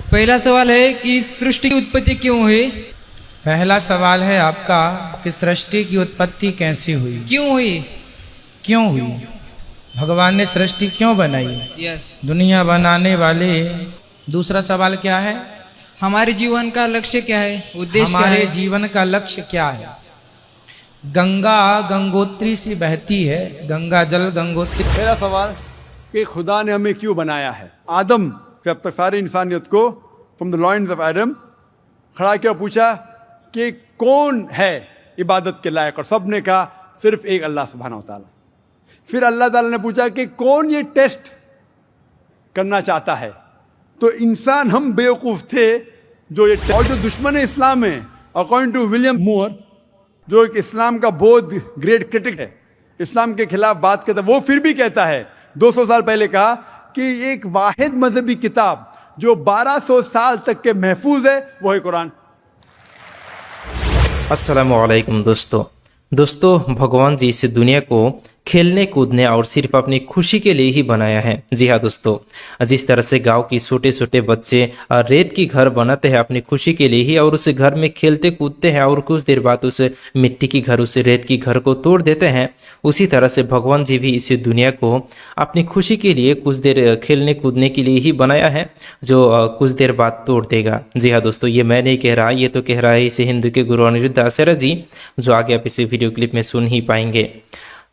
पहला सवाल है कि सृष्टि की उत्पत्ति क्यों हुई? पहला सवाल है आपका कि सृष्टि की उत्पत्ति कैसी हुई, क्यों हुई? क्यों हुई, भगवान ने सृष्टि क्यों बनाई, यस। दुनिया बनाने वाले। दूसरा सवाल क्या है? हमारे जीवन का लक्ष्य क्या है, उद्देश्य क्या हमारे है? जीवन का लक्ष्य क्या है। गंगा गंगोत्री से बहती है, गंगा जल गंगोत्री। पहला सवाल कि खुदा ने हमें क्यों बनाया है। आदम से अब तक सारी इंसानियत को फ्रॉम द लॉइन्स ऑफ एडम खड़ा किया, पूछा कि कौन है इबादत के लायक, और सब ने कहा सिर्फ एक अल्लाह सुब्हानहू व तआला। फिर अल्लाह ताला ने पूछा कि कौन ये टेस्ट करना चाहता है, तो इंसान हम बेवकूफ़ थे जो ये। और जो दुश्मन इस्लाम है, अकॉर्डिंग टू विलियम मूर, जो एक इस्लाम का बहुत ग्रेट क्रिटिक है, इस्लाम के खिलाफ बात करता है, वो फिर भी कहता है 200 साल पहले कहा कि एक वाहिद मजहबी किताब जो 1200 साल तक के महफूज है वो है कुरान। अस्सलामु अलैकुम दोस्तों, भगवान जी इस दुनिया को खेलने कूदने और सिर्फ अपनी खुशी के लिए ही बनाया है। जी हाँ दोस्तों, जिस तरह से गांव के छोटे छोटे बच्चे रेत की घर बनाते हैं अपनी खुशी के लिए ही, और उस घर में खेलते कूदते हैं और कुछ देर बाद उस मिट्टी की घर, उस रेत की घर को तोड़ देते हैं, उसी तरह से भगवान जी भी इस दुनिया को अपनी खुशी के लिए कुछ देर खेलने कूदने के लिए ही बनाया है, जो कुछ देर बाद तोड़ देगा। जी हाँ दोस्तों, ये मैं नहीं कह रहा, ये तो कह रहा है इसे हिंदू के गुरु अनिरुद्ध आचार्य जी, जो आगे आप इसे वीडियो क्लिप में सुन ही पाएंगे।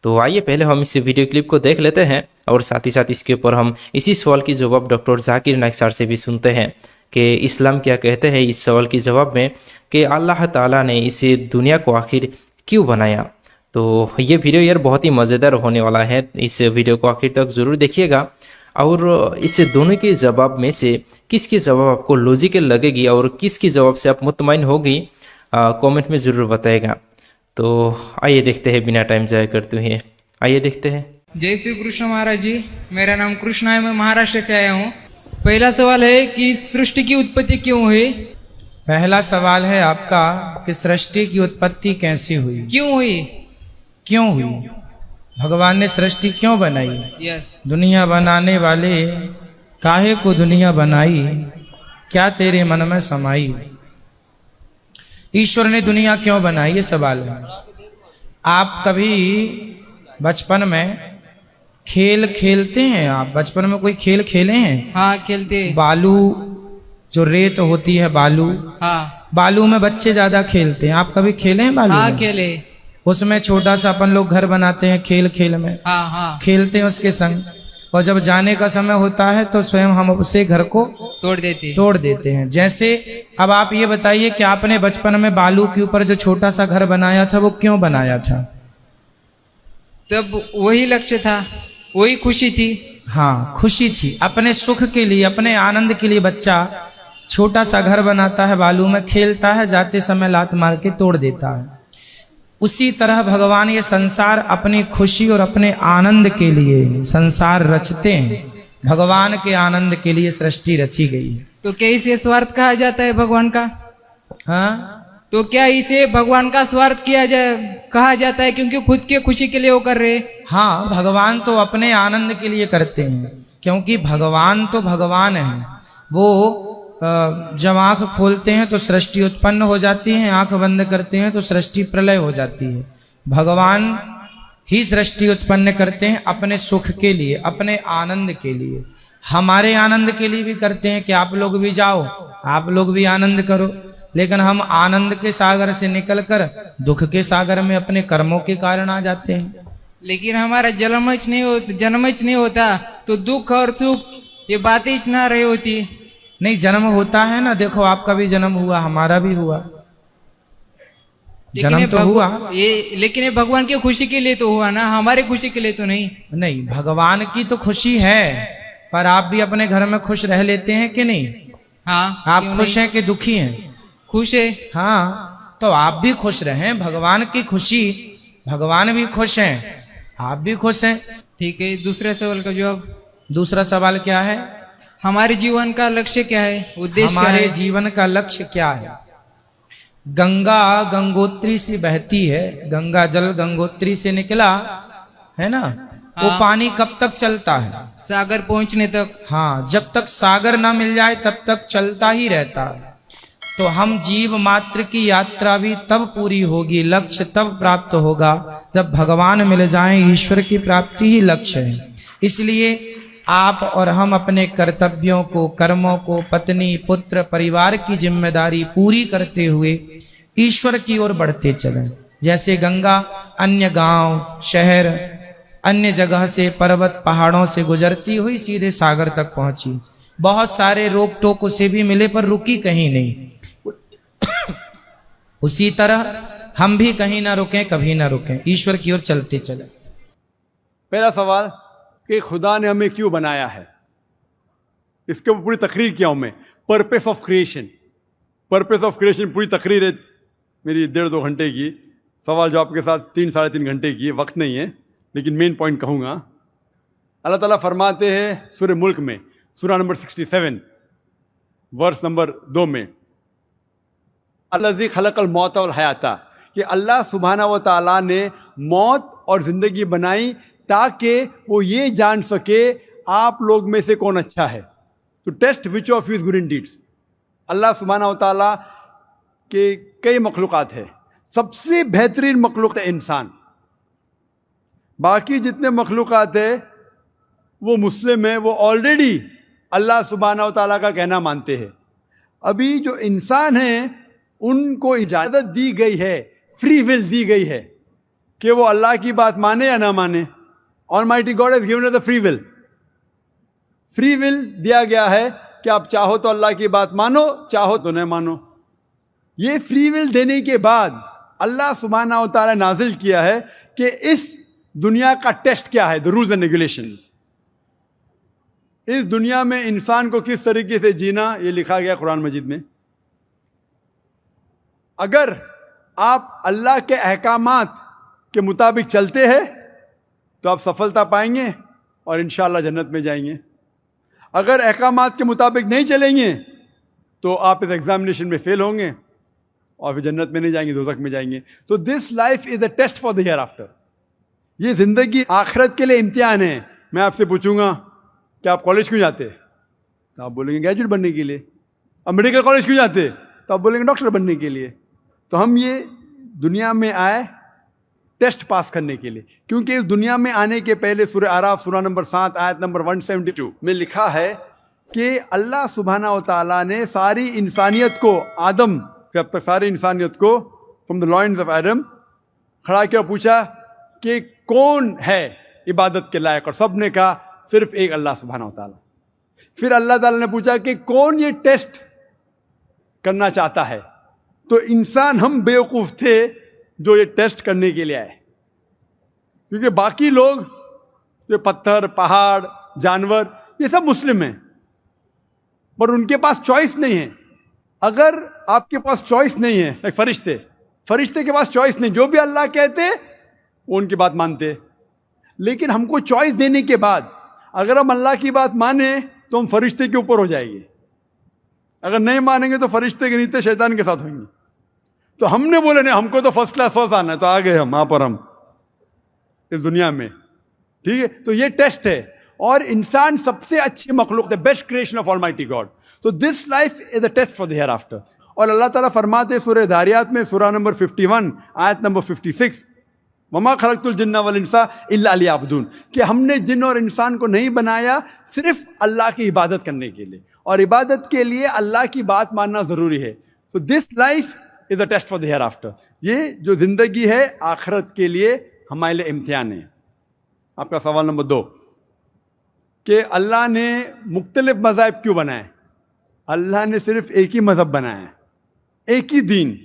तो आइए पहले हम इस वीडियो क्लिप को देख लेते हैं, और साथ ही साथ इसके ऊपर हम इसी सवाल की जवाब डॉक्टर जाकिर नाइक सर से भी सुनते हैं कि इस्लाम क्या कहते हैं इस सवाल के जवाब में, कि अल्लाह ताला ने इस दुनिया को आखिर क्यों बनाया। तो ये वीडियो यार बहुत ही मज़ेदार होने वाला है, इस वीडियो को आखिर तक ज़रूर देखिएगा, और इस दोनों के जवाब में से किसकी जवाब आपको लॉजिकल लगेगी और किसकी जवाब से आप मुतमईन होगी, कमेंट में ज़रूर बताएगा। तो आइए देखते हैं, बिना टाइम जाया करते हुए आइए देखते हैं। जय श्री कृष्ण महाराज जी, मेरा नाम कृष्णा है, मैं महाराष्ट्र से आया हूँ। पहला सवाल है कि सृष्टि की उत्पत्ति क्यों हुई? पहला सवाल है आपका कि सृष्टि की उत्पत्ति कैसी हुई, क्यों हुई, क्यों हुई, भगवान ने सृष्टि क्यों बनाई, यस। दुनिया बनाने वाले, काहे को दुनिया बनाई, क्या तेरे मन में समाई। ईश्वर ने दुनिया क्यों बनाई, ये सवाल है। आप कभी बचपन में खेल खेलते हैं? आप बचपन में कोई खेल खेले हैं? हाँ खेलते। बालू, जो रेत होती है बालू, हाँ बालू में बच्चे ज्यादा खेलते हैं। आप कभी खेले हैं बालू हाँ में? खेले। उसमें छोटा सा अपन लोग घर बनाते हैं, खेल खेल में हाँ हाँ खेलते हैं उसके संग, और जब जाने का समय होता है तो स्वयं हम उसे घर को तोड़ देते हैं। जैसे अब आप ये बताइए कि आपने बचपन में बालू के ऊपर जो छोटा सा घर बनाया था वो क्यों बनाया था? तब वही लक्ष्य था, वही खुशी थी। हाँ, खुशी थी, अपने सुख के लिए, अपने आनंद के लिए बच्चा छोटा सा घर बनाता है, बालू में खेलता है, जाते समय लात मार के तोड़ देता है। उसी तरह भगवान ये संसार अपनी खुशी और अपने आनंद के लिए संसार रचते हैं, भगवान के आनंद के लिए सृष्टि रची गई है। तो क्या इसे स्वार्थ कहा जाता है भगवान का? हाँ, तो क्या इसे भगवान का स्वार्थ कहा जाता है, क्योंकि खुद के खुशी के लिए वो कर रहे? हाँ, भगवान तो अपने आनंद के लिए करते हैं, क्योंकि भगवान तो भगवान है। वो जब आंख खोलते हैं तो सृष्टि उत्पन्न हो जाती है, आंख बंद करते हैं तो सृष्टि प्रलय हो जाती है। भगवान ही सृष्टि उत्पन्न करते हैं अपने सुख के लिए, अपने आनंद के लिए, हमारे आनंद के लिए भी करते हैं कि आप लोग भी जाओ, आप लोग भी आनंद करो। लेकिन हम आनंद के सागर से निकलकर दुख के सागर में अपने कर्मों के कारण आ जाते हैं। लेकिन हमारा जन्म नहीं होता तो दुख और सुख ये बातें ही ना रही होती। नहीं, जन्म होता है ना, देखो आपका भी जन्म हुआ, हमारा भी हुआ, जन्म तो हुआ। लेकिन ये भगवान की खुशी के लिए तो हुआ ना, हमारे खुशी के लिए तो नहीं। नहीं, भगवान की तो खुशी है, पर आप भी अपने घर में खुश रह लेते हैं कि नहीं? हाँ। आप खुश हैं कि दुखी हैं? खुश है। हाँ, तो आप भी खुश रहें, भगवान की खुशी, भगवान भी खुश हैं, आप भी खुश हैं। ठीक है, दूसरे सवाल का जवाब। दूसरा सवाल क्या है? हमारे जीवन का लक्ष्य क्या है, उद्देश्य क्या है? हमारे जीवन का लक्ष्य क्या है। गंगा गंगोत्री से बहती है, गंगा जल गंगोत्री से निकला है ना, वो हाँ। पानी कब तक चलता है? सागर पहुंचने तक। हाँ, जब तक सागर ना मिल जाए तब तक चलता ही रहता है। तो हम जीव मात्र की यात्रा भी तब पूरी होगी, लक्ष्य तब प्राप्त होगा जब भगवान मिल जाएं। ईश्वर की प्राप्ति ही लक्ष्य है। इसलिए आप और हम अपने कर्तव्यों को, कर्मों को, पत्नी, पुत्र, परिवार की जिम्मेदारी पूरी करते हुए ईश्वर की ओर बढ़ते चलें। जैसे गंगा अन्य गांव, शहर, अन्य जगह से, पर्वत, पहाड़ों से गुजरती हुई सीधे सागर तक पहुंची। बहुत सारे रोक टोक उसे भी मिले पर रुकी कहीं नहीं। उसी तरह हम भी कहीं ना रुकें, कभी ना रुकें, ईश्वर की ओर चलते चले। पहला सवाल कि खुदा ने हमें क्यों बनाया है, इसके ऊपर पूरी तकरीर किया हूं मैं। Purpose of creation, purpose of creation पूरी तकरीर है मेरी 1.5-2 घंटे की। सवाल जवाब के साथ 3-3.5 घंटे की, वक्त नहीं है, लेकिन मेन पॉइंट कहूँगा। अल्लाह ताला फरमाते हैं सूरह मुल्क में, सूरा नंबर 67 वर्स नंबर 2 में, अल्लाज़ी खलक़ल मौत वल हयाता, कि अल्लाह सुब्हाना व तआला ने मौत और ज़िंदगी बनाई ताकि वो ये जान सके आप लोग में से कौन अच्छा है, to test which of you is good in deeds. Allah सुब्हाना व तआला के कई मखलूक़ात है, सबसे बेहतरीन मखलूक है इंसान। बाकी जितने मखलूक़ात है वो मुस्लिम है, वो ऑलरेडी अल्लाह सुब्हाना व तआला का कहना मानते हैं। अभी जो इंसान है उनको इजाज़त दी गई है, फ्री विल दी गई है कि वो अल्लाह की बात माने या ना माने। Almighty God has given us the free will. Free will दिया गया है कि आप चाहो तो अल्लाह की बात मानो, चाहो तो न मानो। ये फ्री विल देने के बाद अल्लाह सुब्हाना व तआला नाजिल किया है कि इस दुनिया का टेस्ट क्या है, द रूल्स एंड रेगुलेशंस। इस दुनिया में इंसान को किस तरीके से जीना, ये लिखा गया कुरान मजीद में। अगर आप अल्लाह के अहकामात के मुताबिक चलते हैं तो आप सफलता पाएंगे और इंशाअल्लाह जन्नत में जाएंगे। अगर अहकामात के मुताबिक नहीं चलेंगे तो आप इस एग्जामिनेशन में फेल होंगे और फिर जन्नत में नहीं जाएंगे, दोज़ख में जाएंगे। तो this life is a test for the hereafter. ये जिंदगी आखिरत के लिए इम्तिहान है। मैं आपसे पूछूंगा कि आप कॉलेज क्यों जाते, तो आप बोलेंगे ग्रेजुएट बनने के लिए। अब मेडिकल कॉलेज क्यों जाते, तो आप बोलेंगे डॉक्टर बनने के लिए। तो हम ये दुनिया में आए टेस्ट पास करने के लिए, क्योंकि इस दुनिया में आने के पहले सूरह आराफ सूरा नंबर 7 आयत नंबर 172 में लिखा है कि अल्लाह सुब्हाना व तआला ने सारी इंसानियत को, आदम से अब तक सारी इंसानियत को, फ्रॉम द लॉइन्स ऑफ एडम खड़ा किया, पूछा कि कौन है इबादत के लायक, और सब ने कहा सिर्फ एक अल्लाह सुब्हाना व तआला। फिर अल्लाह ताला ने पूछा कि कौन ये टेस्ट करना चाहता है, तो इंसान हम बेवकूफ थे जो ये टेस्ट करने के लिए आए, क्योंकि बाकी लोग जो पत्थर, पहाड़, जानवर, ये सब मुस्लिम हैं, पर उनके पास चॉइस नहीं है। अगर आपके पास चॉइस नहीं है, लाइक फरिश्ते के पास चॉइस नहीं, जो भी अल्लाह कहते वो उनकी बात मानते। लेकिन हमको चॉइस देने के बाद अगर हम अल्लाह की बात माने तो हम फरिश्ते के ऊपर हो जाएंगे, अगर नहीं मानेंगे तो फरिश्ते के नीचे शैतान के साथ होंगे। तो हमने बोले नहीं, हमको तो फर्स्ट क्लास फर्स्ट आना है, तो आ गए हम वहां पर, हम इस दुनिया में, ठीक है। तो ये टेस्ट है, और इंसान सबसे अच्छी मखलूक है, best creation of almighty God. तो this life is a test for the hereafter. और अल्लाह ताला फरमाते सूरह दारियात में सूरा नंबर 51 आयत नंबर 56, वमा खलक़तुल जिन्ना वल इंसा इल्ला लियअबुदून, कि हमने जिन और इंसान को नहीं बनाया सिर्फ अल्लाह की इबादत करने के लिए, और इबादत के लिए अल्लाह की बात मानना जरूरी है। तो this life is a test for the hereafter. ये जो जिंदगी है आखिरत के लिए हमारे लिए इम्तिहान है। आपका सवाल नंबर 2 कि अल्लाह ने मुख्तलिफ मज़ाहिब क्यों बनाए। अल्लाह ने सिर्फ एक ही मज़हब बनाया है, एक ही दीन,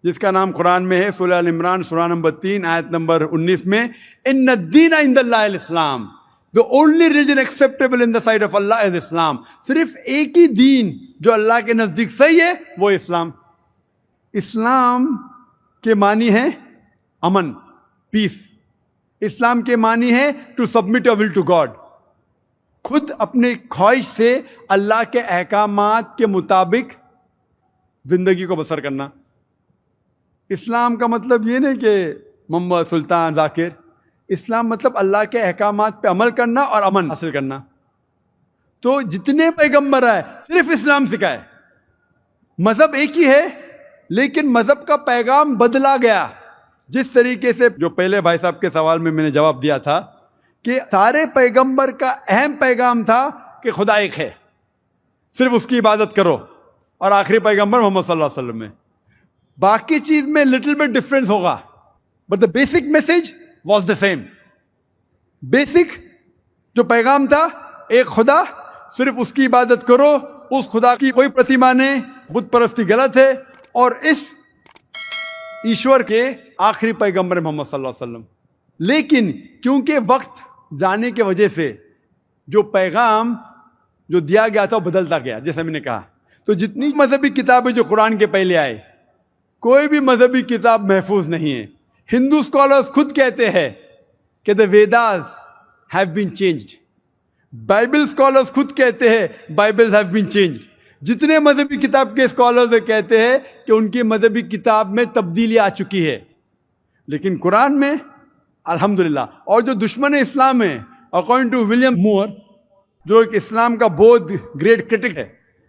जिसका नाम कुरान में है सूरह अल इमरान सूरा नंबर 3 आयत नंबर 19 में, इन्ना दीन इंदल्लाहिल Islam, the only religion acceptable in the sight of Allah is Islam. सिर्फ एक ही दीन जो अल्लाह के नजदीक सही है वो इस्लाम। इस्लाम के मानी है अमन, पीस। इस्लाम के मानी है to submit your will to God, खुद अपने ख्वाहिश से अल्लाह के अहकामात के मुताबिक जिंदगी को बसर करना। इस्लाम का मतलब ये नहीं कि मोहम्मद सुल्तान जाकिर, इस्लाम मतलब अल्लाह के अहकामात पे अमल करना और अमन हासिल करना। तो जितने पैगंबर आए सिर्फ इस्लाम सिखाए। मजहब एक ही है, लेकिन मजहब का पैगाम बदला गया। जिस तरीके से जो पहले भाई साहब के सवाल में मैंने जवाब दिया था कि सारे पैगंबर का अहम पैगाम था कि खुदा एक है, सिर्फ उसकी इबादत करो, और आखिरी पैगंबर मोहम्मद सल्लल्लाहु अलैहि वसल्लम में। बाकी चीज में लिटिल बिट डिफरेंस होगा, but the basic message was the same. Basic जो पैगाम था, एक खुदा, सिर्फ उसकी इबादत करो, उस खुदा की कोई प्रतिमा नहीं, बुत परस्ती गलत है, और इस ईश्वर के आखिरी पैगंबर मोहम्मद सल्लल्लाहु अलैहि वसल्लम। लेकिन क्योंकि वक्त जाने की वजह से जो पैगाम जो दिया गया था वो बदलता गया, जैसे मैंने कहा। तो जितनी मजहबी किताबें जो कुरान के पहले आए, कोई भी मजहबी किताब महफूज नहीं है। हिंदू स्कॉलर्स खुद कहते हैं कि the Vedas have been changed. Bible scholars खुद कहते हैं बाइबल्स हैव बीन चेंज्ड। जितने मजहबी किताब के स्कॉलर्स कहते हैं कि उनकी मजहबी किताब में तब्दीली आ चुकी है, लेकिन कुरान में अल्हम्दुलिल्लाह। और जो दुश्मन इस्लाम है, अकॉर्डिंग टू विलियम मूर, जो एक इस्लाम का बहुत ग्रेट क्रिटिक है,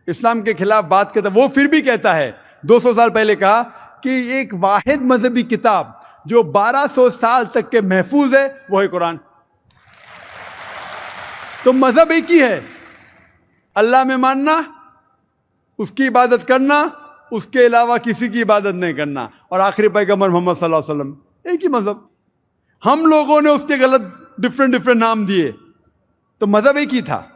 इस्लाम के खिलाफ बात करता है, वो फिर भी कहता है 200 साल पहले कहा कि एक वाहिद मजहबी किताब जो 1200 साल तक के महफूज है वो है कुरान। तो मजहब एक ही है, अल्लाह में मानना, उसकी इबादत करना, उसके अलावा किसी की इबादत नहीं करना, और आखिरी पैगंबर मोहम्मद सल्लल्लाहु अलैहि वसल्लम। एक ही मजहब। हम लोगों ने उसके गलत डिफरेंट नाम दिए, तो मजहब एक ही था।